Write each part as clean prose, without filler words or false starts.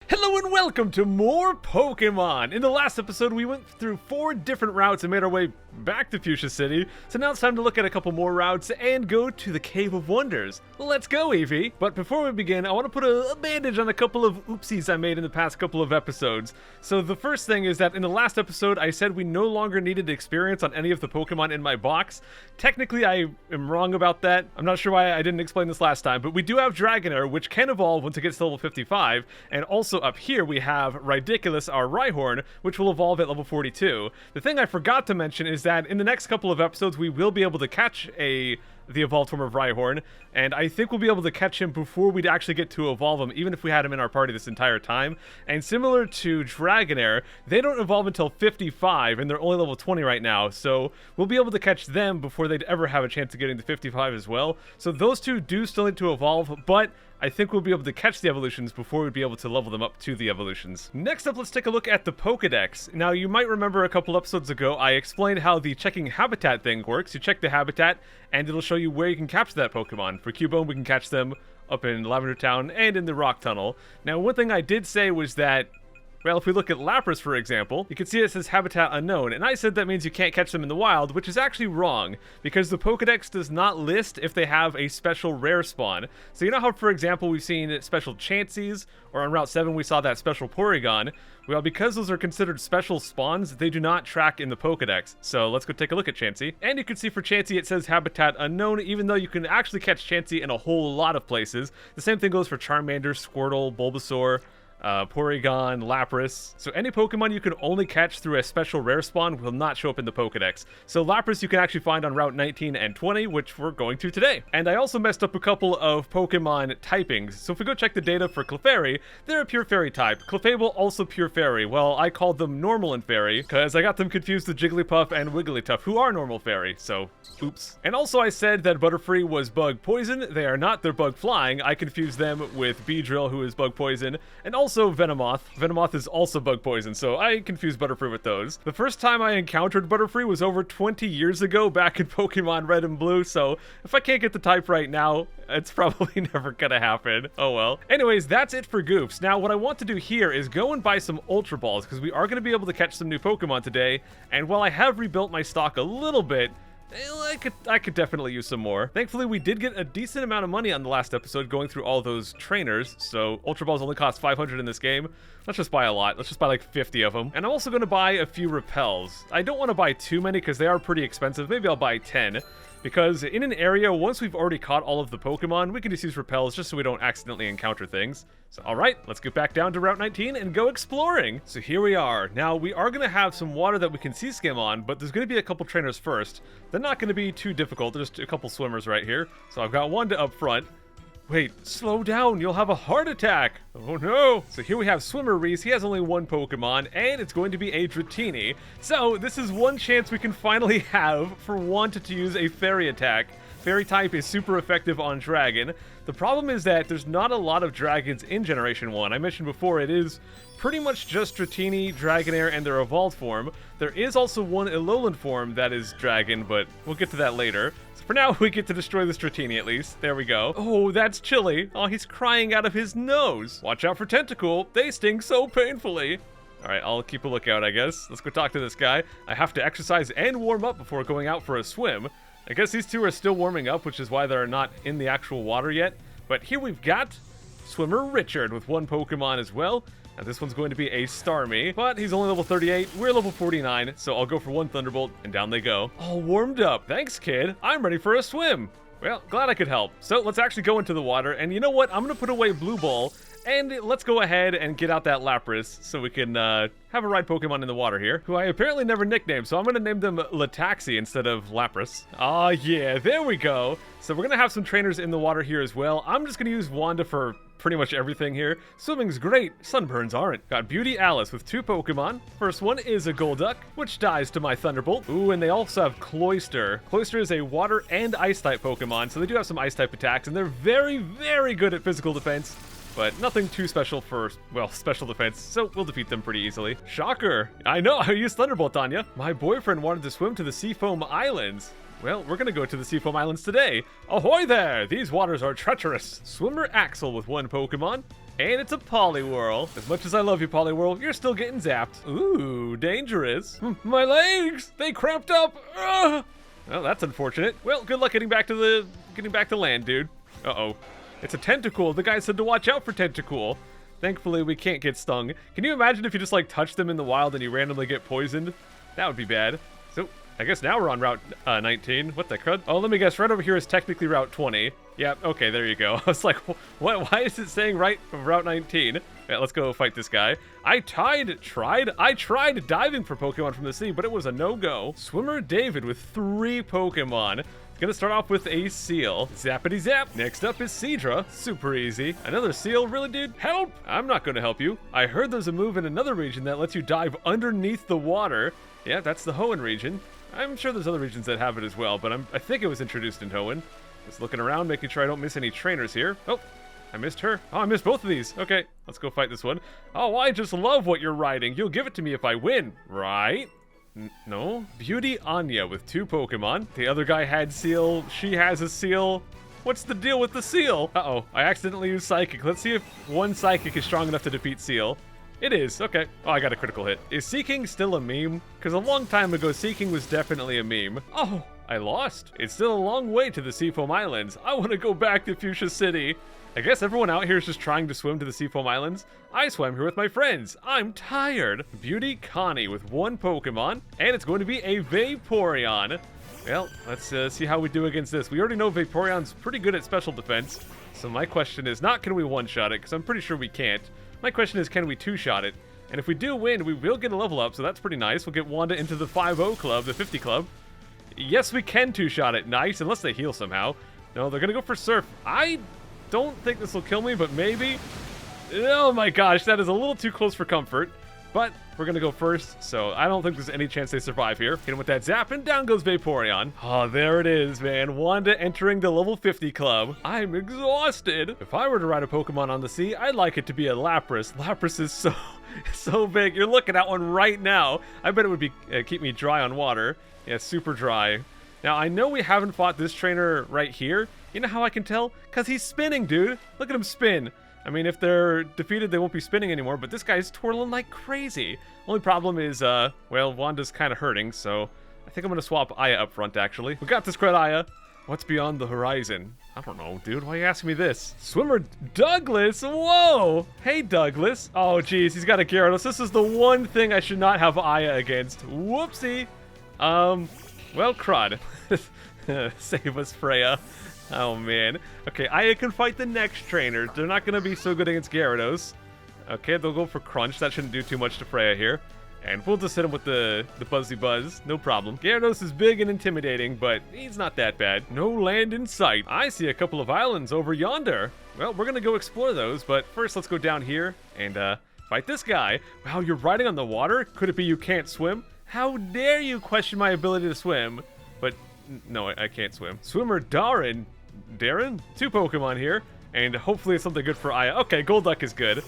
Hello and welcome to more Pokemon! In the last episode, we went through 4 different routes and made our way back to Fuchsia City, so now it's time to look at a couple more routes and go to the Cave of Wonders. Let's go, Eevee! But before we begin, I want to put a bandage on a couple of oopsies I made in the past couple of episodes. So the first thing is that in the last episode, I said we no longer needed experience on any of the Pokemon in my box. Technically, I am wrong about that. I'm not sure why I didn't explain this last time, but we do have Dragonair, which can evolve once it gets to level 55, and also up here we have Ridiculous, our Rhyhorn, which will evolve at level 42. The thing I forgot to mention is that in the next couple of episodes we will be able to catch the evolved form of Rhyhorn, and I think we'll be able to catch him before we'd actually get to evolve him, even if we had him in our party this entire time. And similar to Dragonair, they don't evolve until 55, and they're only level 20 right now, so we'll be able to catch them before they'd ever have a chance of getting to 55 as well. So those two do still need to evolve, but I think we'll be able to catch the evolutions before we'd be able to level them up to the evolutions. Next up, let's take a look at the Pokedex. Now, you might remember a couple episodes ago, I explained how the checking habitat thing works. You check the habitat, and it'll show you where you can capture that Pokemon. For Cubone, we can catch them up in Lavender Town and in the Rock Tunnel. Now, one thing I did say was that, well, if we look at Lapras, for example, you can see it says Habitat Unknown, and I said that means you can't catch them in the wild, which is actually wrong, because the Pokedex does not list if they have a special rare spawn. So you know how, for example, we've seen special Chanseys, or on Route 7 we saw that special Porygon? Well, because those are considered special spawns, they do not track in the Pokedex. So let's go take a look at Chansey. And you can see for Chansey it says Habitat Unknown, even though you can actually catch Chansey in a whole lot of places. The same thing goes for Charmander, Squirtle, Bulbasaur, Porygon, Lapras. So any Pokemon you can only catch through a special rare spawn will not show up in the Pokedex. So Lapras you can actually find on Route 19 and 20, which we're going to today. And I also messed up a couple of Pokemon typings. So if we go check the data for Clefairy, they're a pure fairy type. Clefable also pure fairy. Well, I called them normal and fairy because I got them confused with Jigglypuff and Wigglytuff, who are normal fairy. So oops. And also I said that Butterfree was bug poison. They are not, they're bug flying. I confused them with Beedrill, who is bug poison, and also Venomoth. Venomoth is also bug poison, so I confused Butterfree with those. The first time I encountered Butterfree was over 20 years ago back in Pokemon Red and Blue, so if I can't get the type right now, it's probably never gonna happen. Oh well. Anyways, that's it for Goofs. Now, what I want to do here is go and buy some Ultra Balls, because we are going to be able to catch some new Pokemon today, and while I have rebuilt my stock a little bit, I could definitely use some more. Thankfully, we did get a decent amount of money on the last episode going through all those trainers, so Ultra Balls only cost 500 in this game. Let's just buy a lot. Let's just buy like 50 of them. And I'm also going to buy a few Repels. I don't want to buy too many because they are pretty expensive. Maybe I'll buy 10. Because in an area, once we've already caught all of the Pokemon, we can just use Repels just so we don't accidentally encounter things. So, alright, let's get back down to Route 19 and go exploring. So here we are. Now, we are going to have some water that we can sea skim on, but there's going to be a couple trainers first. They're not going to be too difficult. There's just a couple swimmers right here. So I've got one to up front. Wait, slow down, you'll have a heart attack. Oh no. So here we have Swimmer Reese. He has only one Pokemon, and it's going to be a Dratini. So this is one chance we can finally have for one to use a fairy attack. Fairy type is super effective on Dragon. The problem is that there's not a lot of dragons in Generation 1. I mentioned before, it is pretty much just Dratini, Dragonair, and their evolved form. There is also one Alolan form that is Dragon, but we'll get to that later. For now, we get to destroy this Dratini at least. There we go. Oh, that's chilly. Oh, he's crying out of his nose. Watch out for Tentacool. They sting so painfully. All right, I'll keep a lookout, I guess. Let's go talk to this guy. I have to exercise and warm up before going out for a swim. I guess these two are still warming up, which is why they're not in the actual water yet. But here we've got Swimmer Richard with one Pokemon as well. Now this one's going to be a Starmie, but he's only level 38. We're level 49, so I'll go for one Thunderbolt, and down they go. All warmed up. Thanks, kid. I'm ready for a swim. Well, glad I could help. So let's actually go into the water, and you know what? I'm going to put away Blue Ball, and let's go ahead and get out that Lapras so we can have a ride Pokemon in the water here, who I apparently never nicknamed, so I'm going to name them Lataxi instead of Lapras. Ah, yeah, there we go. So we're going to have some trainers in the water here as well. I'm just going to use Wanda for pretty much everything here. Swimming's great, sunburns aren't. Got Beauty Alice with 2 Pokemon. First one is a Golduck, which dies to my Thunderbolt. Ooh, and they also have Cloyster. Cloyster is a water and ice type Pokemon, so they do have some ice type attacks, and they're very, very good at physical defense. but nothing too special for, well, special defense, so we'll defeat them pretty easily. Shocker! I know, I used Thunderbolt on ya. My boyfriend wanted to swim to the Seafoam Islands. Well, we're gonna go to the Seafoam Islands today. Ahoy there! These waters are treacherous. Swimmer Axel with one Pokemon. And it's a Poliwhirl. As much as I love you, Poliwhirl, you're still getting zapped. Ooh, dangerous. My legs, they cramped up. Ugh. Well, that's unfortunate. Well, good luck getting back to land, dude. Uh-oh. It's a Tentacool. The guy said to watch out for Tentacool. Thankfully, we can't get stung. Can you imagine if you just, like, touch them in the wild and you randomly get poisoned? That would be bad. So, I guess now we're on Route 19. What the crud? Oh, let me guess. Right over here is technically Route 20. Yeah, okay, there you go. I was like, what? Why is it saying right Route 19? Yeah, let's go fight this guy. I tried diving for Pokemon from the sea, but it was a no-go. Swimmer David with 3 Pokemon. Gonna start off with a Seal. Zappity zap. Next up is Seadra. Super easy. Another Seal? Really, dude? Help! I'm not gonna help you. I heard there's a move in another region that lets you dive underneath the water. Yeah, that's the Hoenn region. I'm sure there's other regions that have it as well, but I think it was introduced in Hoenn. Just looking around, making sure I don't miss any trainers here. Oh, I missed her. Oh, I missed both of these. Okay, let's go fight this one. Oh, I just love what you're riding. You'll give it to me if I win, right? No. Beauty Anya with 2 Pokemon. The other guy had Seal. She has a Seal. What's the deal with the Seal? Uh-oh, I accidentally used Psychic. Let's see if one Psychic is strong enough to defeat Seal. It is. Okay. Oh, I got a critical hit. Is Seeking still a meme? Because a long time ago, Seeking was definitely a meme. Oh, I lost. It's still a long way to the Seafoam Islands. I want to go back to Fuchsia City. I guess everyone out here is just trying to swim to the Seafoam Islands. I swam here with my friends. I'm tired. Beauty Connie with 1 Pokemon, and it's going to be a Vaporeon. Well, let's see how we do against this. We already know Vaporeon's pretty good at special defense, so my question is not can we one-shot it, because I'm pretty sure we can't. My question is can we two-shot it? And if we do win, we will get a level up, so that's pretty nice. We'll get Wanda into the 5-0 club, the 50 club. Yes, we can two-shot it. Nice, unless they heal somehow. No, they're going to go for Surf. I don't think this will kill me, but maybe. Oh my gosh, that is a little too close for comfort. But we're going to go first, so I don't think there's any chance they survive here. Hit him with that zap, and down goes Vaporeon. Oh, there it is, man. Wanda entering the level 50 club. I'm exhausted. If I were to ride a Pokemon on the sea, I'd like it to be a Lapras. Lapras is so big. You're looking at one right now. I bet it would be keep me dry on water. Yeah, super dry. Now, I know we haven't fought this trainer right here. You know how I can tell? Because he's spinning, dude. Look at him spin. I mean, if they're defeated, they won't be spinning anymore, but this guy's twirling like crazy. Only problem is, well, Wanda's kind of hurting, so I think I'm going to swap Aya up front, actually. We got this, Cred Aya. What's beyond the horizon? I don't know, dude. Why are you asking me this? Swimmer Douglas? Whoa! Hey, Douglas. Oh, geez, he's got a Gyarados. This is the one thing I should not have Aya against. Whoopsie. Well, crud. Save us, Freya. Oh, man. Okay, Aya can fight the next trainer. They're not going to be so good against Gyarados. Okay, they'll go for Crunch. That shouldn't do too much to Freya here. And we'll just hit him with the Buzzy Buzz. No problem. Gyarados is big and intimidating, but he's not that bad. No land in sight. I see a couple of islands over yonder. Well, we're going to go explore those, but first let's go down here and fight this guy. Wow, you're riding on the water? Could it be you can't swim? How dare you question my ability to swim? But no, I can't swim. Swimmer Darren? 2 Pokemon here, and hopefully it's something good for Aya. Okay, Golduck is good.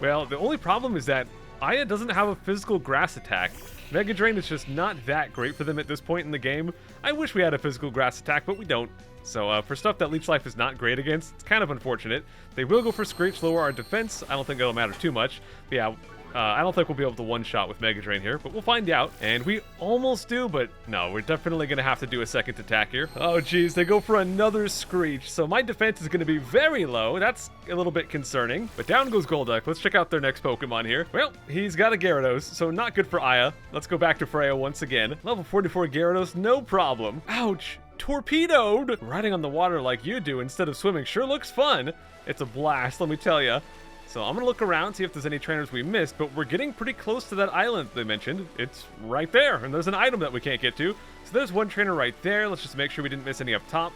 Well, the only problem is that Aya doesn't have a physical grass attack. Mega Drain is just not that great for them at this point in the game. I wish we had a physical grass attack, but we don't. So for stuff that Leech Life is not great against, it's kind of unfortunate. They will go for Screech, lower our defense. I don't think it'll matter too much. But yeah, I don't think we'll be able to one-shot with Mega Drain here, but we'll find out. And we almost do, but no, we're definitely going to have to do a second attack here. Oh, geez, they go for another Screech. So my defense is going to be very low. That's a little bit concerning. But down goes Golduck. Let's check out their next Pokemon here. Well, he's got a Gyarados, so not good for Aya. Let's go back to Freya once again. Level 44 Gyarados, no problem. Ouch. Torpedoed! Riding on the water like you do instead of swimming sure looks fun. It's a blast, let me tell you. So I'm going to look around, see if there's any trainers we missed, but we're getting pretty close to that island they mentioned. It's right there, and there's an item that we can't get to. So there's one trainer right there. Let's just make sure we didn't miss any up top.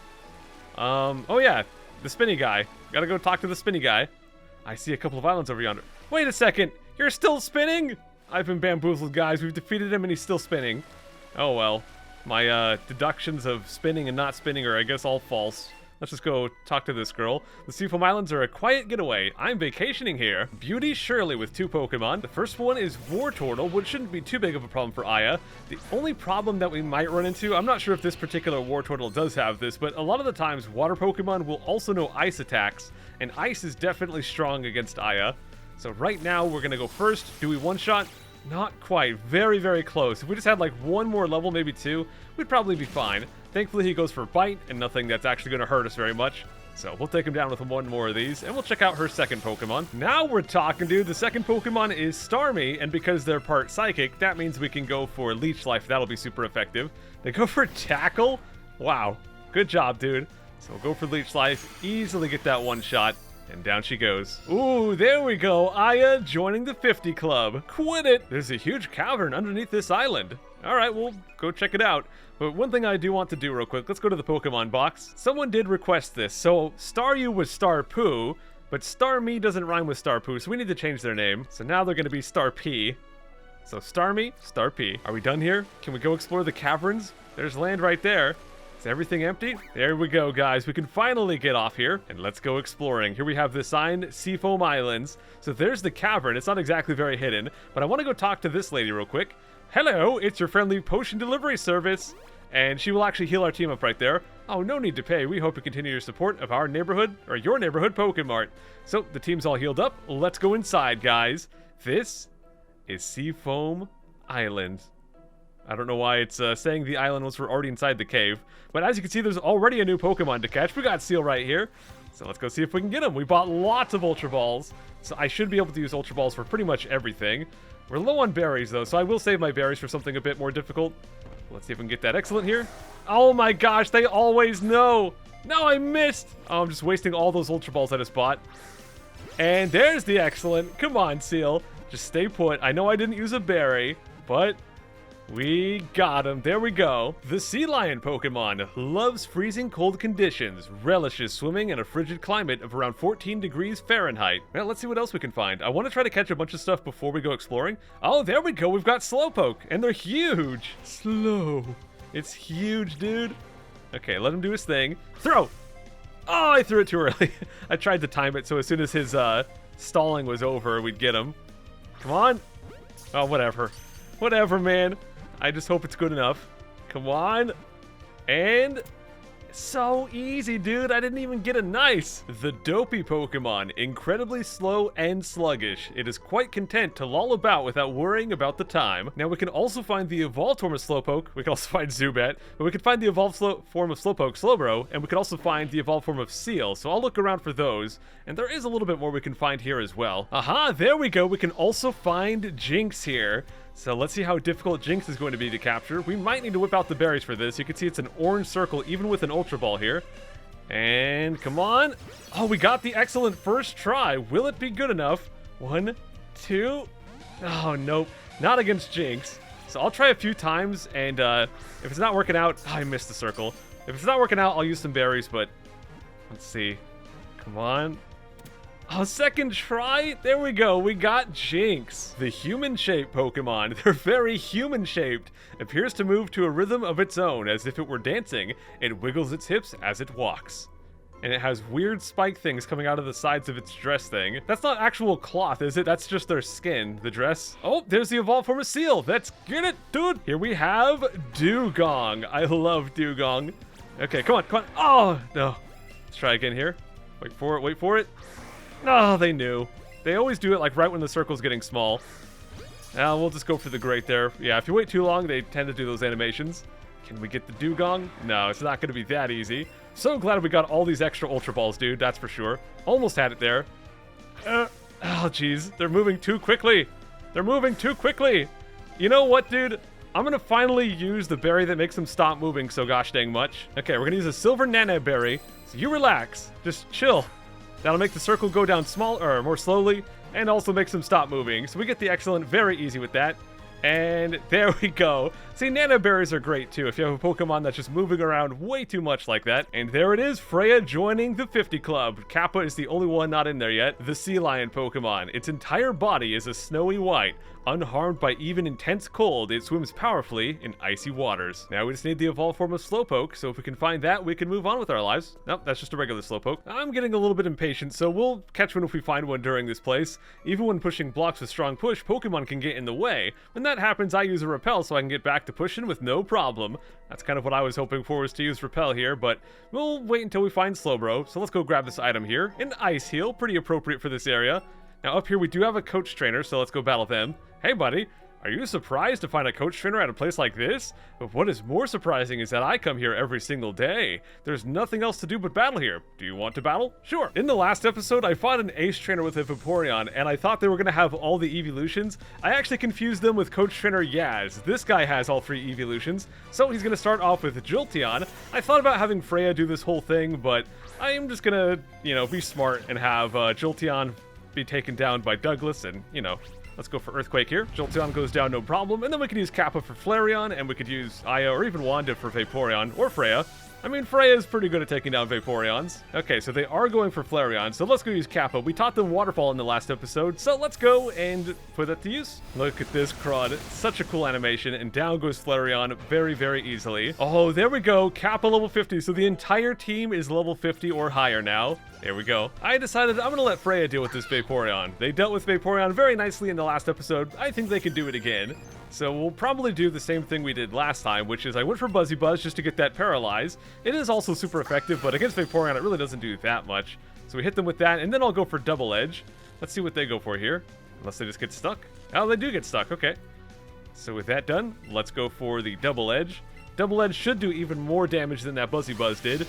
Oh yeah, the spinny guy. Gotta go talk to the spinny guy. I see a couple of islands over yonder. Wait a second, you're still spinning? I've been bamboozled, guys. We've defeated him, and he's still spinning. Oh well. My deductions of spinning and not spinning are, I guess, all false. Let's just go talk to this girl. The Seafoam Islands are a quiet getaway. I'm vacationing here. Beauty Shirley with 2 Pokemon. The first one is Wartortle, which shouldn't be too big of a problem for Aya. The only problem that we might run into, I'm not sure if this particular Wartortle does have this, but a lot of the times water Pokemon will also know ice attacks. and Ice is definitely strong against Aya. So right now, we're going to go first. Do we one-shot? Not quite. Very, very close. If we just had like one more level, maybe two, we'd probably be fine. Thankfully, he goes for Bite, and nothing that's actually going to hurt us very much. So we'll take him down with one more of these, and we'll check out her second Pokemon. Now we're talking, dude. The second Pokemon is Starmie, and because they're part Psychic, that means we can go for Leech Life. That'll be super effective. They go for Tackle? Wow. Good job, dude. So we'll go for Leech Life, easily get that one shot, and down she goes. Ooh, there we go. Aya joining the 50 Club. Quit it! There's a huge cavern underneath this island. Alright, we'll go check it out. But one thing I do want to do real quick, let's go to the Pokemon box. Someone did request this. So Staryu was Starpoo, but Starmie doesn't rhyme with Starpoo, so we need to change their name. So now they're going to be Starpea. So Starmie, Starpea. Are we done here? Can we go explore the caverns? There's land right there. Is everything empty? There we go, guys. We can finally get off here, and let's go exploring. Here we have the sign, Seafoam Islands. So there's the cavern. It's not exactly very hidden, but I want to go talk to this lady real quick. Hello, it's your friendly potion delivery service. And she will actually heal our team up right there. Oh, no need to pay. We hope to continue your support of our neighborhood, or your neighborhood Pokemart. So, the team's all healed up. Let's go inside, guys. This is Seafoam Island. I don't know why it's saying the island once we're already inside the cave. But as you can see, there's already a new Pokemon to catch. We got Seal right here. So let's go see if we can get him. We bought lots of Ultra Balls. So I should be able to use Ultra Balls for pretty much everything. We're low on berries, though, so I will save my berries for something a bit more difficult. Let's see if we can get that excellent here. Oh my gosh, they always know. No, I missed. Oh, I'm just wasting all those Ultra Balls I just bought. And there's the excellent. Come on, Seal. Just stay put. I know I didn't use a berry, but we got him. There we go. The Sea Lion Pokemon loves freezing cold conditions, relishes swimming in a frigid climate of around 14 degrees Fahrenheit. Well, let's see what else we can find. I want to try to catch a bunch of stuff before we go exploring. Oh, there we go. We've got Slowpoke, and they're huge. Slow. It's huge, dude. Okay, let him do his thing. Throw. Oh, I threw it too early. I tried to time it so as soon as his stalling was over, we'd get him. Come on. Oh, whatever. Whatever, man. I just hope it's good enough. Come on. And so easy, dude. I didn't even get a nice. The Dopey Pokemon, incredibly slow and sluggish. It is quite content to loll about without worrying about the time. Now, we can also find the evolved form of Slowpoke. We can also find Zubat. But we can find the evolved form of Slowpoke, Slowbro. And we can also find the evolved form of Seal. So I'll look around for those. And there is a little bit more we can find here as well. Aha, there we go. We can also find Jinx here. So let's see how difficult Jinx is going to be to capture. We might need to whip out the berries for this. You can see it's an orange circle even with an Ultra Ball here. And come on. Oh, we got the excellent first try. Will it be good enough? 1, 2. Oh, nope. Not against Jinx. So I'll try a few times, and if it's not working out... Oh, I missed the circle. If it's not working out, I'll use some berries, but let's see. Come on. Oh, second try? There we go. We got Jinx. The human-shaped Pokemon. They're very human-shaped. Appears to move to a rhythm of its own, as if it were dancing. It wiggles its hips as it walks. And it has weird spike things coming out of the sides of its dress thing. That's not actual cloth, is it? That's just their skin, the dress. Oh, there's the evolved form of Seal. Let's get it, dude. Here we have Dugong. I love Dugong. Okay, come on, come on. Oh, no. Let's try again here. Wait for it, wait for it. Oh, they knew. They always do it like right when the circle's getting small. Now we'll just go for the great there. Yeah, if you wait too long, they tend to do those animations. Can we get the Dugong? No, it's not going to be that easy. So glad we got all these extra Ultra Balls, dude. That's for sure. Almost had it there. Oh, jeez. They're moving too quickly. They're moving too quickly. You know what, dude? I'm going to finally use the berry that makes them stop moving so gosh dang much. Okay, we're going to use a Silver Nana Berry. So you relax. Just chill. That'll make the circle go down more slowly, and also makes them stop moving. So we get the excellent very easy with that. And there we go. See, Nana Berries are great too if you have a Pokemon that's just moving around way too much like that. And there it is, Freya joining the 50 Club. Kappa is the only one not in there yet. The Sea Lion Pokemon. Its entire body is a snowy white. Unharmed by even intense cold, it swims powerfully in icy waters. Now we just need the evolved form of Slowpoke, so if we can find that, we can move on with our lives. Nope, that's just a regular Slowpoke. I'm getting a little bit impatient, so we'll catch one if we find one during this place. Even when pushing blocks with strong push, Pokemon can get in the way, and that happens, I use a repel so I can get back to pushing with no problem. That's kind of what I was hoping for, was to use repel here, but we'll wait until we find Slowbro. So let's go grab this item here. An ice heal, pretty appropriate for this area. Now up here we do have a coach trainer, so let's go battle them. Hey buddy, are you surprised to find a coach trainer at a place like this? But what is more surprising is that I come here every single day. There's nothing else to do but battle here. Do you want to battle? Sure. In the last episode, I fought an ace trainer with a Vaporeon, and I thought they were going to have all the evolutions. I actually confused them with coach trainer Yaz. This guy has all 3 evolutions, so he's going to start off with Jolteon. I thought about having Freya do this whole thing, but I am just going to, be smart and have Jolteon be taken down by Douglas, and, let's go for Earthquake here. Jolteon goes down, no problem. And then we could use Kappa for Flareon, and we could use Aya or even Wanda for Vaporeon, or Freya. I mean, Freya is pretty good at taking down Vaporeons. Okay, so they are going for Flareon, so let's go use Kappa. We taught them Waterfall in the last episode, so let's go and put that to use. Look at this crud. It's such a cool animation, and down goes Flareon very, very easily. Oh, there we go. Kappa level 50, so the entire team is level 50 or higher now. There we go. I decided I'm going to let Freya deal with this Vaporeon. They dealt with Vaporeon very nicely in the last episode. I think they can do it again. So we'll probably do the same thing we did last time, which is I went for Buzzy Buzz just to get that Paralyze. It is also super effective, but against Vaporeon it really doesn't do that much. So we hit them with that, and then I'll go for Double Edge. Let's see what they go for here. Unless they just get stuck. Oh, they do get stuck. Okay. So with that done, let's go for the Double Edge. Double Edge should do even more damage than that Buzzy Buzz did.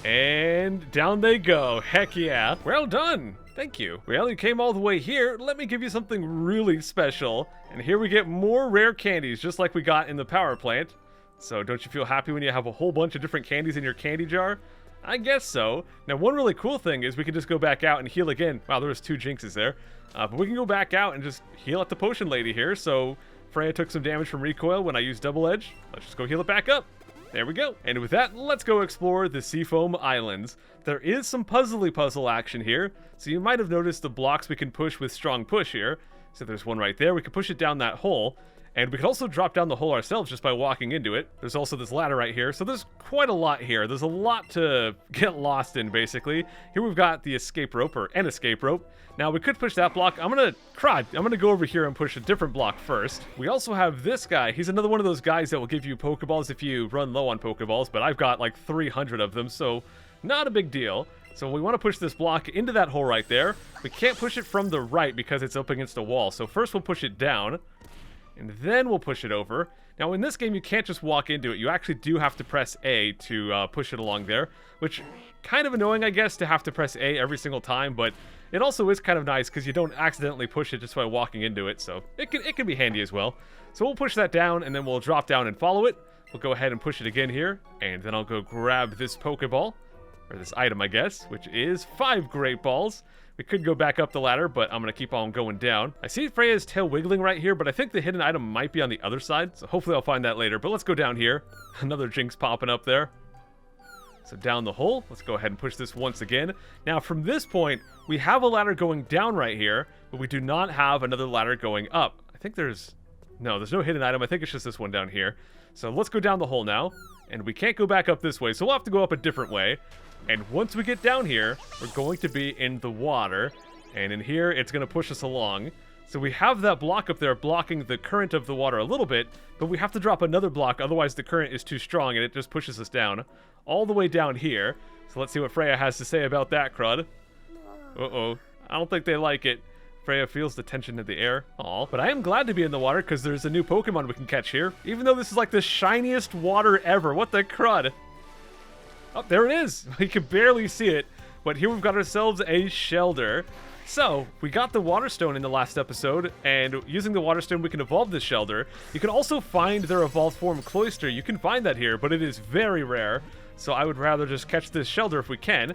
And down they go. Heck yeah. Well done. Thank you. Well, you came all the way here. Let me give you something really special. And here we get more rare candies, just like we got in the power plant. So don't you feel happy when you have a whole bunch of different candies in your candy jar? I guess so. Now, one really cool thing is we can just go back out and heal again. Wow, there was 2 Jinxes there. But we can go back out and just heal at the potion lady here. So Freya took some damage from recoil when I used Double Edge. Let's just go heal it back up. There we go. And with that, let's go explore the Seafoam Islands. There is some puzzle action here. So you might have noticed the blocks we can push with strong push here. So there's one right there. We can push it down that hole. And we can also drop down the hole ourselves just by walking into it. There's also this ladder right here. So there's quite a lot here. There's a lot to get lost in, basically. Here we've got the escape rope, or an escape rope. Now, we could push that block. I'm going to go over here and push a different block first. We also have this guy. He's another one of those guys that will give you Pokeballs if you run low on Pokeballs, but I've got like 300 of them, so not a big deal. So we want to push this block into that hole right there. We can't push it from the right because it's up against a wall. So first we'll push it down, and then we'll push it over. Now, in this game, you can't just walk into it. You actually do have to press A to push it along there, which kind of annoying, I guess, to have to press A every single time, but it also is kind of nice because you don't accidentally push it just by walking into it, so it can be handy as well. So we'll push that down, and then we'll drop down and follow it. We'll go ahead and push it again here, and then I'll go grab this Pokeball, or this item, I guess, which is 5 Great Balls. We could go back up the ladder, but I'm going to keep on going down. I see Freya's tail wiggling right here, but I think the hidden item might be on the other side, so hopefully I'll find that later. But let's go down here. Another Jinx popping up there. So down the hole, let's go ahead and push this once again. Now, from this point, we have a ladder going down right here, but we do not have another ladder going up. I think there's no hidden item. I think it's just this one down here. So let's go down the hole now, and we can't go back up this way, so we'll have to go up a different way. And once we get down here, we're going to be in the water, and in here, it's going to push us along. So we have that block up there blocking the current of the water a little bit, but we have to drop another block, otherwise the current is too strong and it just pushes us down all the way down here. So let's see what Freya has to say about that, crud. Uh-oh. I don't think they like it. Freya feels the tension in the air. Aw. But I am glad to be in the water because there's a new Pokemon we can catch here, even though this is like the shiniest water ever. What the crud? Oh, there it is. We can barely see it, but here we've got ourselves a Shelder. So, we got the Water Stone in the last episode, and using the Water Stone, we can evolve this Shelder. You can also find their evolved form, Cloyster. You can find that here, but it is very rare. So I would rather just catch this Shelder if we can.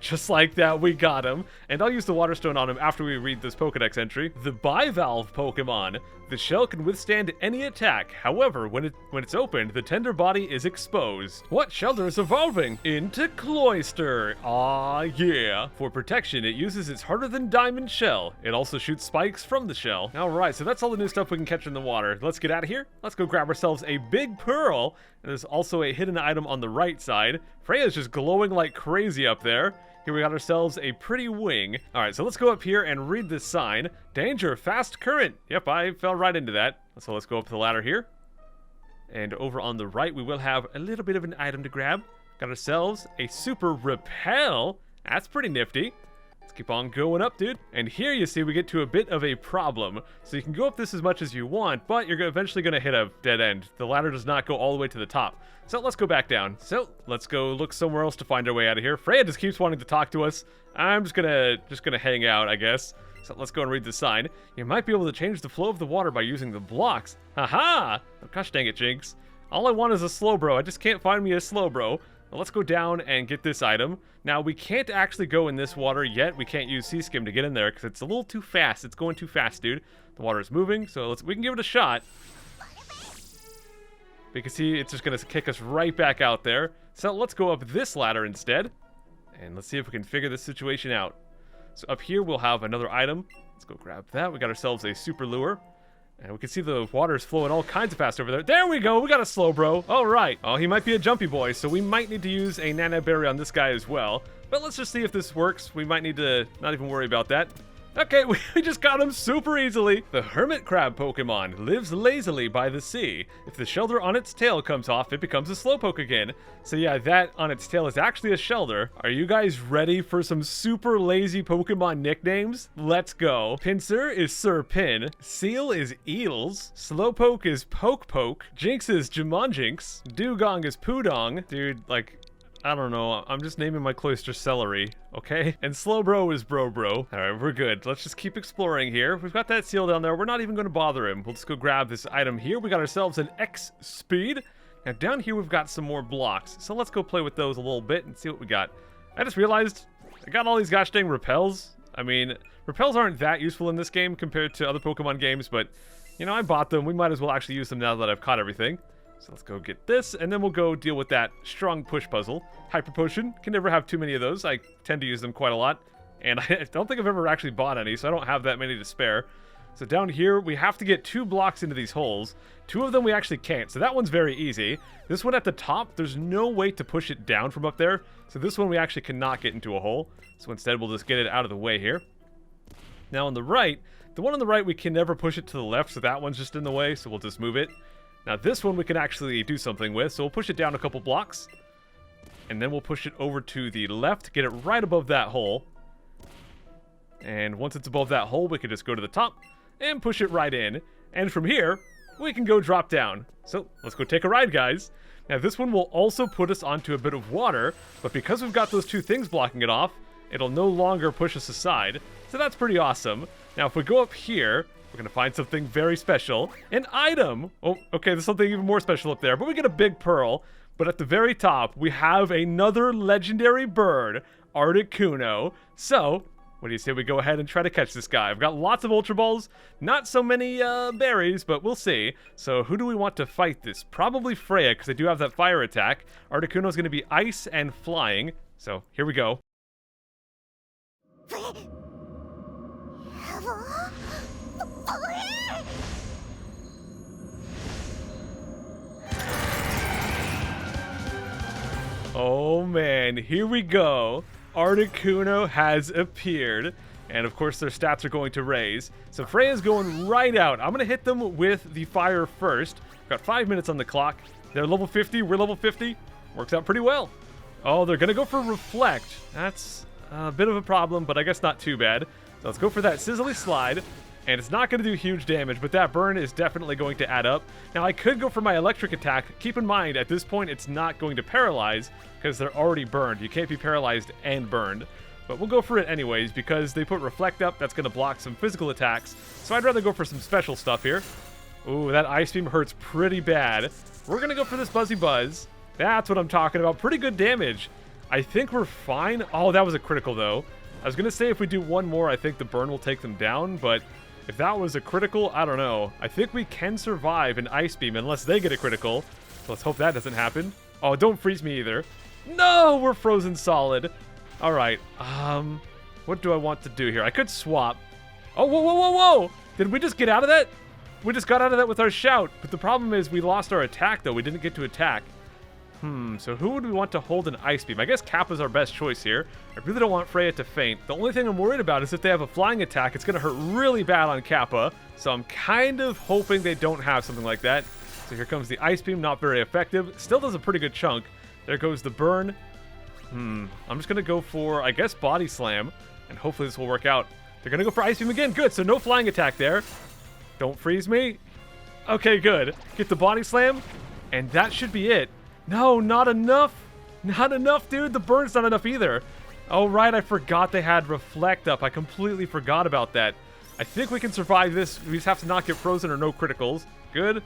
Just like that, we got him. And I'll use the Water Stone on him after we read this Pokedex entry. The Bivalve Pokemon. The shell can withstand any attack. However, when it's opened, the tender body is exposed. What Shelder is evolving? Into Cloyster. Aw, yeah. For protection, it uses its harder-than-diamond shell. It also shoots spikes from the shell. Alright, so that's all the new stuff we can catch in the water. Let's get out of here. Let's go grab ourselves a big pearl. And there's also a hidden item on the right side. Freya's just glowing like crazy up there. Here we got ourselves a pretty wing. All right, so let's go up here and read this sign. Danger, fast current. Yep, I fell right into that. So let's go up the ladder here. And over on the right, we will have a little bit of an item to grab. Got ourselves a super repel. That's pretty nifty. Let's keep on going up, dude. And here you see we get to a bit of a problem. So you can go up this as much as you want, but you're eventually going to hit a dead end. The ladder does not go all the way to the top. So let's go back down. So let's go look somewhere else to find our way out of here. Freya just keeps wanting to talk to us. I'm just gonna hang out, I guess. So let's go and read the sign. You might be able to change the flow of the water by using the blocks. Haha! Oh, gosh dang it, Jinx. All I want is a slow bro. I just can't find me a slow bro. Well, let's go down and get this item. Now, we can't actually go in this water yet. We can't use Sea Skim to get in there because it's a little too fast. It's going too fast, dude. The water is moving, so we can give it a shot. But you can see it's just going to kick us right back out there. So let's go up this ladder instead. And let's see if we can figure this situation out. So up here, we'll have another item. Let's go grab that. We got ourselves a super lure. And we can see the water is flowing all kinds of fast over there. There we go. We got a slow bro. All right. Oh, he might be a jumpy boy, so we might need to use a Nana Berry on this guy as well. But let's just see if this works. We might need to not even worry about that. Okay, we just got him super easily. The hermit crab Pokemon lives lazily by the sea. If the shelter on its tail comes off, it becomes a Slowpoke again. So yeah, that on its tail is actually a shelter. Are you guys ready for some super lazy Pokemon nicknames? Let's go. Pinsir is Sir Pin. Seal is Eels. Slowpoke is Poke Poke. Jinx is Jumanjinx. Dugong is Pudong. Dude, like, I don't know. I'm just naming my cloister celery, okay? And Slowbro is Bro. All right, we're good. Let's just keep exploring here. We've got that seal down there. We're not even going to bother him. We'll just go grab this item here. We got ourselves an X speed. Now down here, we've got some more blocks. So let's go play with those a little bit and see what we got. I just realized I got all these gosh dang repels. I mean, repels aren't that useful in this game compared to other Pokemon games, but, you know, I bought them. We might as well actually use them now that I've caught everything. So let's go get this, and then we'll go deal with that strong push puzzle. Hyper Potion, can never have too many of those. I tend to use them quite a lot, and I don't think I've ever actually bought any, so I don't have that many to spare. So down here, we have to get 2 blocks into these holes. 2 of them we actually can't, so that one's very easy. This one at the top, there's no way to push it down from up there, so this one we actually cannot get into a hole. So instead, we'll just get it out of the way here. Now on the right, the one on the right, we can never push it to the left, so that one's just in the way, so we'll just move it. Now this one we can actually do something with, so we'll push it down a couple blocks. And then we'll push it over to the left, get it right above that hole. And once it's above that hole, we can just go to the top and push it right in. And from here, we can go drop down. So let's go take a ride, guys. Now this one will also put us onto a bit of water, but because we've got those 2 things blocking it off, it'll no longer push us aside. So that's pretty awesome. Now if we go up here, we're going to find something very special. An item! Oh, okay, there's something even more special up there. But we get a big pearl. But at the very top, we have another legendary bird, Articuno. So, what do you say we go ahead and try to catch this guy? I've got lots of Ultra Balls. Not so many berries, but we'll see. So, who do we want to fight this? Probably Freya, because I do have that fire attack. Articuno's going to be ice and flying. So, here we go. Oh man, here we go. Articuno has appeared. And of course their stats are going to raise. So Freya's going right out. I'm going to hit them with the fire first. Got 5 minutes on the clock. They're level 50, we're level 50. Works out pretty well. Oh, they're going to go for Reflect. That's a bit of a problem, but I guess not too bad. So let's go for that Sizzly Slide. And it's not going to do huge damage, but that burn is definitely going to add up. Now, I could go for my electric attack. Keep in mind, at this point, it's not going to paralyze because they're already burned. You can't be paralyzed and burned. But we'll go for it anyways because they put Reflect up. That's going to block some physical attacks. So I'd rather go for some special stuff here. Ooh, that Ice Beam hurts pretty bad. We're going to go for this Buzzy Buzz. That's what I'm talking about. Pretty good damage. I think we're fine. Oh, that was a critical, though. I was going to say if we do one more, I think the burn will take them down, but if that was a critical, I don't know. I think we can survive an Ice Beam unless they get a critical. So let's hope that doesn't happen. Oh, don't freeze me either. No, we're frozen solid. All right. What do I want to do here? I could swap. Oh, whoa. Did we just get out of that? We just got out of that with our shout. But the problem is we lost our attack, though. We didn't get to attack. So who would we want to hold an Ice Beam? I guess Kappa's our best choice here. I really don't want Freya to faint. The only thing I'm worried about is if they have a flying attack, it's going to hurt really bad on Kappa. So I'm kind of hoping they don't have something like that. So here comes the Ice Beam, not very effective. Still does a pretty good chunk. There goes the burn. I'm just going to go for, I guess, Body Slam. And hopefully this will work out. They're going to go for Ice Beam again. Good, so no flying attack there. Don't freeze me. Okay, good. Get the Body Slam. And that should be it. No, not enough. Not enough, dude. The burn's not enough either. Oh, right. I forgot they had Reflect up. I completely forgot about that. I think we can survive this. We just have to not get frozen or no criticals. Good.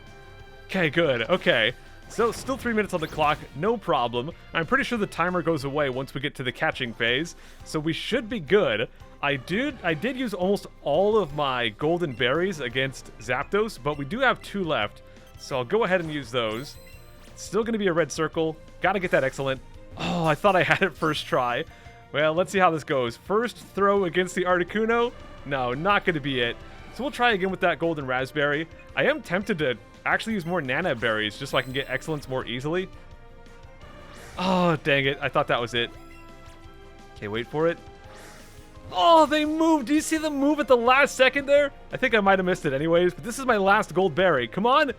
Okay, good. Okay. So, still 3 minutes on the clock. No problem. I'm pretty sure the timer goes away once we get to the catching phase. So, we should be good. I did use almost all of my golden berries against Zapdos, but we do have 2 left. So, I'll go ahead and use those. Still going to be a red circle. Got to get that excellent. Oh, I thought I had it first try. Well, let's see how this goes. First throw against the Articuno. No, not going to be it. So we'll try again with that golden raspberry. I am tempted to actually use more Nana berries just so I can get excellence more easily. Oh, dang it. I thought that was it. Okay, wait for it. Oh, they moved. Do you see them move at the last second there? I think I might have missed it anyways, but this is my last gold berry. Come on.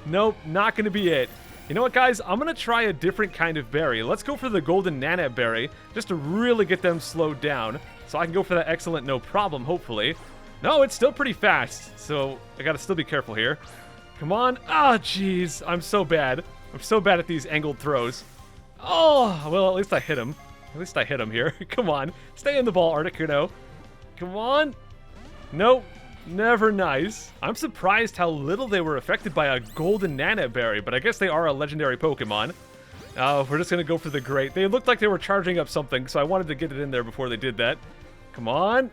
Nope, not going to be it. You know what, guys? I'm going to try a different kind of berry. Let's go for the golden Nana berry, just to really get them slowed down. So I can go for that excellent no problem, hopefully. No, it's still pretty fast, so I got to still be careful here. Come on. Ah, jeez. I'm so bad. I'm so bad at these angled throws. Oh, well, at least I hit him. At least I hit him here. Come on. Stay in the ball, Articuno. Come on. Nope. Never nice. I'm surprised how little they were affected by a golden Nana berry, but I guess they are a legendary Pokemon. Oh, we're just going to go for the great. They looked like they were charging up something, so I wanted to get it in there before they did that. Come on.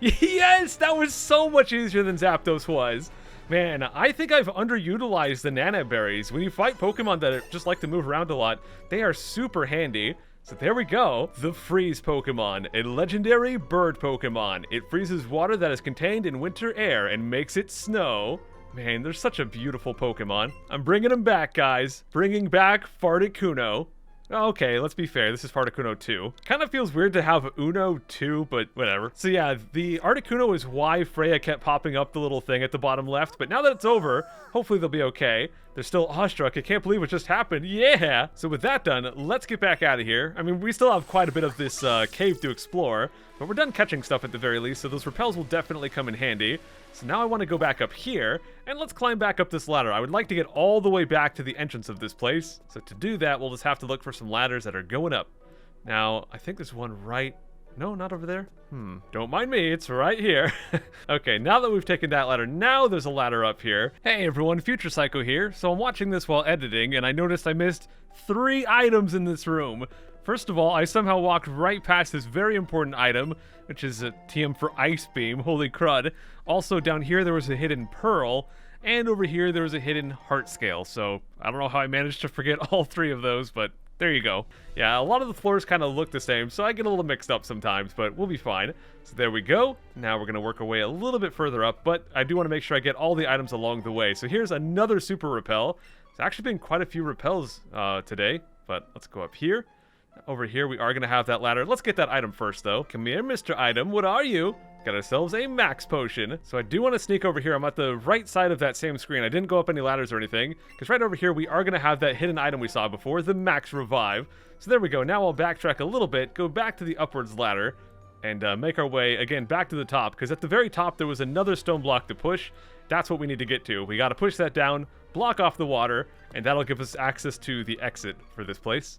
Yes, that was so much easier than Zapdos was. Man, I think I've underutilized the Nana berries. When you fight Pokemon that just like to move around a lot, they are super handy. So there we go. The Freeze Pokemon, a legendary bird Pokemon. It freezes water that is contained in winter air and makes it snow. Man, they're such a beautiful Pokemon. I'm bringing them back, guys. Bringing back Farticuno. Okay, let's be fair. This is Farticuno 2. Kind of feels weird to have Uno 2, but whatever. So yeah, the Articuno is why Freya kept popping up the little thing at the bottom left, but now that it's over, hopefully they'll be okay. They're still awestruck. I can't believe what just happened. Yeah! So with that done, let's get back out of here. I mean, we still have quite a bit of this cave to explore, but we're done catching stuff at the very least, so those repels will definitely come in handy. So now I want to go back up here, and let's climb back up this ladder. I would like to get all the way back to the entrance of this place. So to do that, we'll just have to look for some ladders that are going up. Now, I think there's one right... No, not over there. Don't mind me, it's right here. Okay, now that we've taken that ladder, now there's a ladder up here. Hey everyone, Future Psycho here. So I'm watching this while editing, and I noticed I missed 3 items in this room. First of all, I somehow walked right past this very important item, which is a TM for Ice Beam. Holy crud. Also, down here there was a hidden Pearl, and over here there was a hidden Heart Scale. So I don't know how I managed to forget all 3 of those, but there you go. Yeah, a lot of the floors kind of look the same, so I get a little mixed up sometimes, but we'll be fine. So there we go. Now we're going to work our way a little bit further up, but I do want to make sure I get all the items along the way. So here's another super repel. There's actually been quite a few repels today, but let's go up here. Over here, we are going to have that ladder. Let's get that item first, though. Come here, Mr. Item. What are you? Got ourselves a max potion. So I do want to sneak over here. I'm at the right side of that same screen. I didn't go up any ladders or anything, because right over here, we are going to have that hidden item we saw before, the max revive. So there we go. Now I'll backtrack a little bit, go back to the upwards ladder, and make our way, again, back to the top, because at the very top, there was another stone block to push. That's what we need to get to. We got to push that down, block off the water, and that'll give us access to the exit for this place.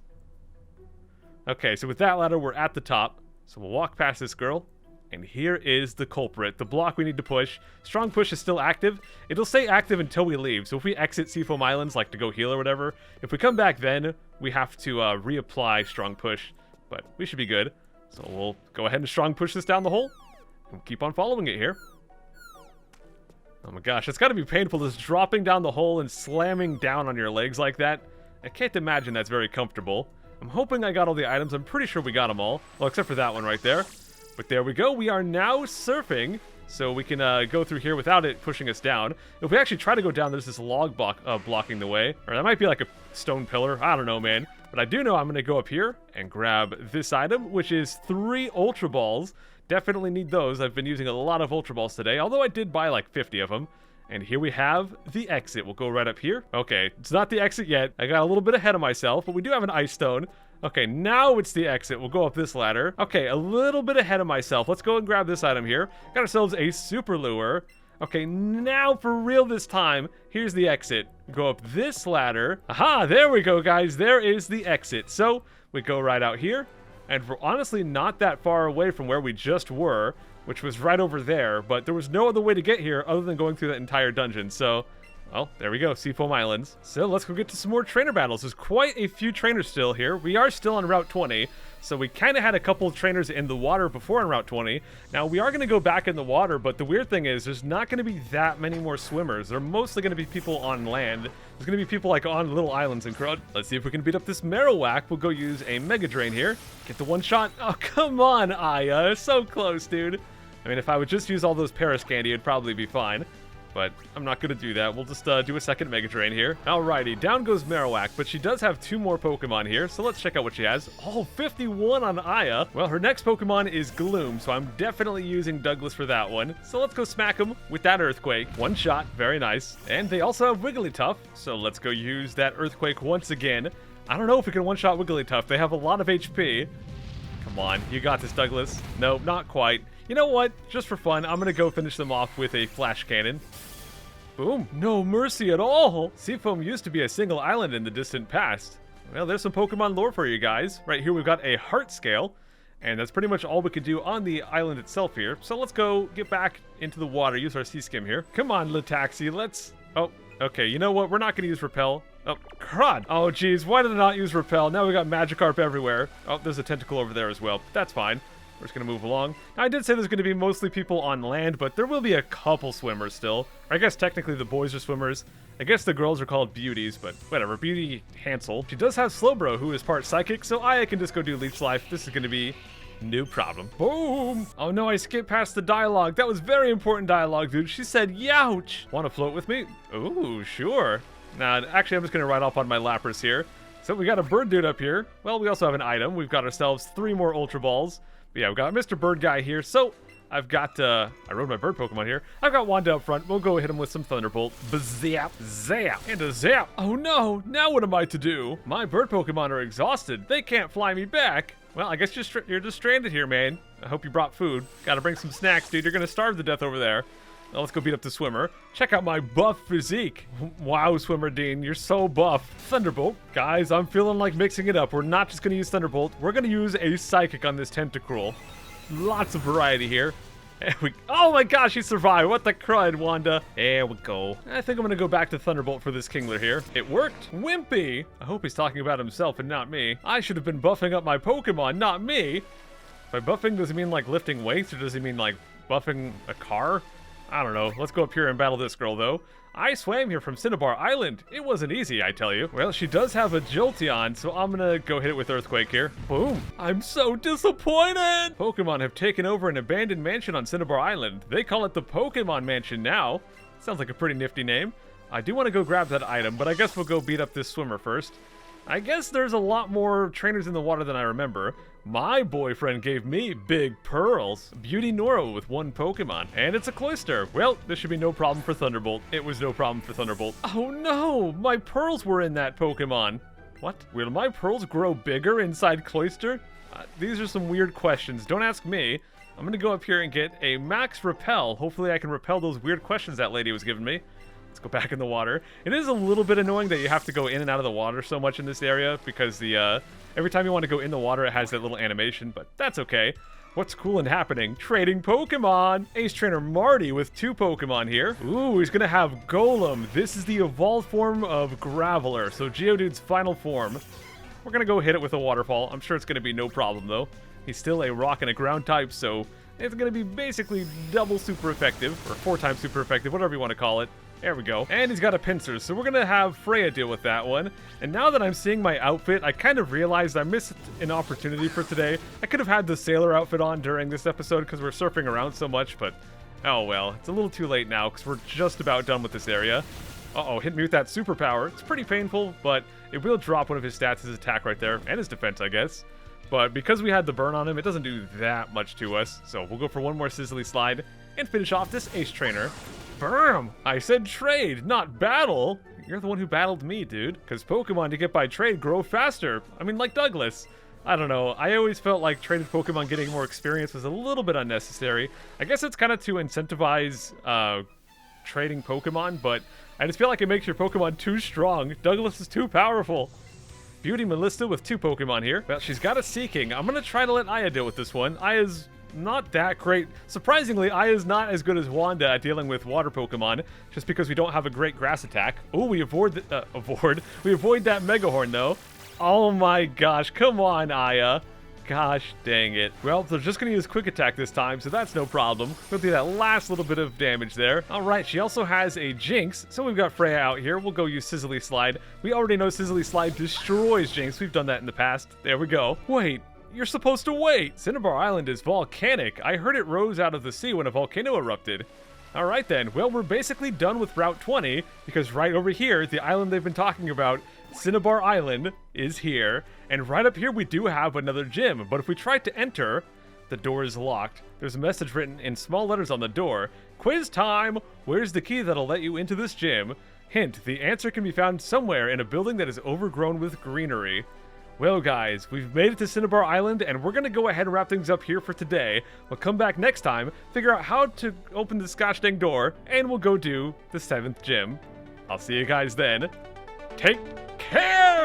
Okay, so with that ladder, we're at the top. So we'll walk past this girl. And here is the culprit, the block we need to push. Strong push is still active. It'll stay active until we leave. So if we exit Seafoam Islands, like to go heal or whatever, if we come back then, we have to reapply strong push. But we should be good. So we'll go ahead and strong push this down the hole. And keep on following it here. Oh my gosh, it's got to be painful just dropping down the hole and slamming down on your legs like that. I can't imagine that's very comfortable. I'm hoping I got all the items. I'm pretty sure we got them all. Well, except for that one right there. But there we go. We are now surfing so we can go through here without it pushing us down. If we actually try to go down, there's this log blocking the way. Or that might be like a stone pillar. I don't know, man. But I do know I'm going to go up here and grab this item, which is 3 Ultra Balls. Definitely need those. I've been using a lot of Ultra Balls today, although I did buy like 50 of them. And here we have the exit. We'll go right up here. Okay, it's not the exit yet. I got a little bit ahead of myself, but we do have an ice stone. Okay, now it's the exit. We'll go up this ladder. Okay, a little bit ahead of myself. Let's go and grab this item here. Got ourselves a super lure. Okay, now for real this time, here's the exit. Go up this ladder. Aha, there we go, guys. There is the exit. So we go right out here, and we're honestly not that far away from where we just were, which was right over there, but there was no other way to get here other than going through that entire dungeon. So, well, there we go, Seafoam Islands. So let's go get to some more trainer battles. There's quite a few trainers still here. We are still on Route 20, so we kind of had a couple of trainers in the water before on Route 20. Now, we are going to go back in the water, but the weird thing is there's not going to be that many more swimmers. They're mostly going to be people on land. There's going to be people like on little islands and crud. Let's see if we can beat up this Marowak. We'll go use a Mega Drain here. Get the one shot. Oh, come on, Aya. So close, dude. I mean, if I would just use all those Paris candy, it'd probably be fine. But I'm not going to do that. We'll just do a second Mega Drain here. Alrighty, down goes Marowak, but she does have 2 more Pokemon here, so let's check out what she has. Oh, 51 on Aya. Well, her next Pokemon is Gloom, so I'm definitely using Douglas for that one. So let's go smack him with that Earthquake. One shot, very nice. And they also have Wigglytuff, so let's go use that Earthquake once again. I don't know if we can one-shot Wigglytuff. They have a lot of HP. Come on, you got this, Douglas. No, not quite. You know what? Just for fun, I'm going to go finish them off with a Flash Cannon. Boom. No mercy at all. Seafoam used to be a single island in the distant past. Well, there's some Pokemon lore for you guys. Right here, we've got a Heart Scale, and that's pretty much all we can do on the island itself here. So let's go get back into the water, use our Sea Skim here. Come on, Lataxi, let's... Oh, okay, you know what? We're not going to use Repel. Oh, crud. Oh, geez, why did I not use Repel? Now we got Magikarp everywhere. Oh, there's a tentacle over there as well. That's fine. We're just going to move along. Now, I did say there's going to be mostly people on land, but there will be a couple swimmers still. Or I guess technically the boys are swimmers. I guess the girls are called beauties, but whatever. Beauty Hansel. She does have Slowbro, who is part psychic, so I can just go do Leech Life. This is going to be no problem. Boom! Oh no, I skipped past the dialogue. That was very important dialogue, dude. She said, "Youch!" Want to float with me? Ooh, sure. Nah, actually, I'm just going to ride off on my Lapras here. So we got a bird dude up here. Well, we also have an item. We've got ourselves 3 more Ultra Balls. But yeah, we've got Mr. Bird Guy here. So I've got, I rode my bird Pokemon here. I've got Wanda up front. We'll go hit him with some Thunderbolt. Zap, zap, and a zap. Oh no, now what am I to do? My bird Pokemon are exhausted. They can't fly me back. Well, I guess you're just stranded here, man. I hope you brought food. Gotta bring some snacks, dude. You're gonna starve to death over there. Now let's go beat up the swimmer. Check out my buff physique. Wow, Swimmer Dean, you're so buff. Thunderbolt. Guys, I'm feeling like mixing it up. We're not just going to use Thunderbolt. We're going to use a Psychic on this Tentacruel. Lots of variety here. Oh my gosh, he survived. What the crud, Wanda. There we go. I think I'm going to go back to Thunderbolt for this Kingler here. It worked. Wimpy. I hope he's talking about himself and not me. I should have been buffing up my Pokemon, not me. By buffing, does he mean like lifting weights, or does he mean like buffing a car? I don't know. Let's go up here and battle this girl, though. I swam here from Cinnabar Island. It wasn't easy, I tell you. Well, she does have a Jolteon, so I'm gonna go hit it with Earthquake here. Boom. I'm so disappointed! Pokemon have taken over an abandoned mansion on Cinnabar Island. They call it the Pokemon Mansion now. Sounds like a pretty nifty name. I do want to go grab that item, but I guess we'll go beat up this swimmer first. I guess there's a lot more trainers in the water than I remember. My boyfriend gave me big pearls. Beauty Nora with 1 Pokemon. And it's a Cloyster. Well, this should be no problem for Thunderbolt. It was no problem for Thunderbolt. Oh no! My pearls were in that Pokemon. What? Will my pearls grow bigger inside Cloyster? These are some weird questions. Don't ask me. I'm gonna go up here and get a Max Repel. Hopefully I can repel those weird questions that lady was giving me. Let's go back in the water. It is a little bit annoying that you have to go in and out of the water so much in this area because the every time you want to go in the water, it has that little animation, but that's okay. What's cool and happening? Trading Pokemon! Ace Trainer Marty with 2 Pokemon here. Ooh, he's gonna have Golem. This is the evolved form of Graveler, so Geodude's final form. We're gonna go hit it with a Waterfall. I'm sure it's gonna be no problem, though. He's still a rock and a ground type, so it's gonna be basically double super effective, or 4 times super effective, whatever you want to call it. There we go. And he's got a Pinsir, so we're gonna have Freya deal with that one. And now that I'm seeing my outfit, I kind of realized I missed an opportunity for today. I could have had the sailor outfit on during this episode because we're surfing around so much, but Oh well, it's a little too late now because we're just about done with this area. Uh-oh, hit me with that superpower. It's pretty painful, but it will drop one of his stats, his attack right there, and his defense, I guess. But because we had the burn on him, it doesn't do that much to us. So we'll go for one more Sizzly Slide and finish off this Ace Trainer. Bam! I said trade, not battle. You're the one who battled me, dude. Because Pokemon to get by trade grow faster. I mean, like Douglas. I don't know, I always felt like traded Pokemon getting more experience was a little bit unnecessary. I guess it's kind of to incentivize trading Pokemon, but I just feel like it makes your Pokemon too strong. Douglas is too powerful. Beauty Melissa with 2 Pokemon here. Well, she's got a Seeking. I'm going to try to let Aya deal with this one. Aya's not that great. Surprisingly, Aya's not as good as Wanda at dealing with water Pokemon, just because we don't have a great grass attack. Oh, we avoid that Mega Horn, though. Oh my gosh, come on, Aya. Gosh dang it. Well, they're just going to use Quick Attack this time, so that's no problem. We'll do that last little bit of damage there. Alright, she also has a Jinx, so we've got Freya out here. We'll go use Sizzly Slide. We already know Sizzly Slide destroys Jinx. We've done that in the past. There we go. Wait, you're supposed to wait. Cinnabar Island is volcanic. I heard it rose out of the sea when a volcano erupted. Alright then, well, we're basically done with Route 20, because right over here, the island they've been talking about, Cinnabar Island, is here, and right up here we do have another gym, but if we try to enter, the door is locked. There's a message written in small letters on the door. Quiz time! Where's the key that'll let you into this gym? Hint, the answer can be found somewhere in a building that is overgrown with greenery. Well guys, we've made it to Cinnabar Island, and we're going to go ahead and wrap things up here for today. We'll come back next time, figure out how to open this gosh dang door, and we'll go do the 7th gym. I'll see you guys then. Take care!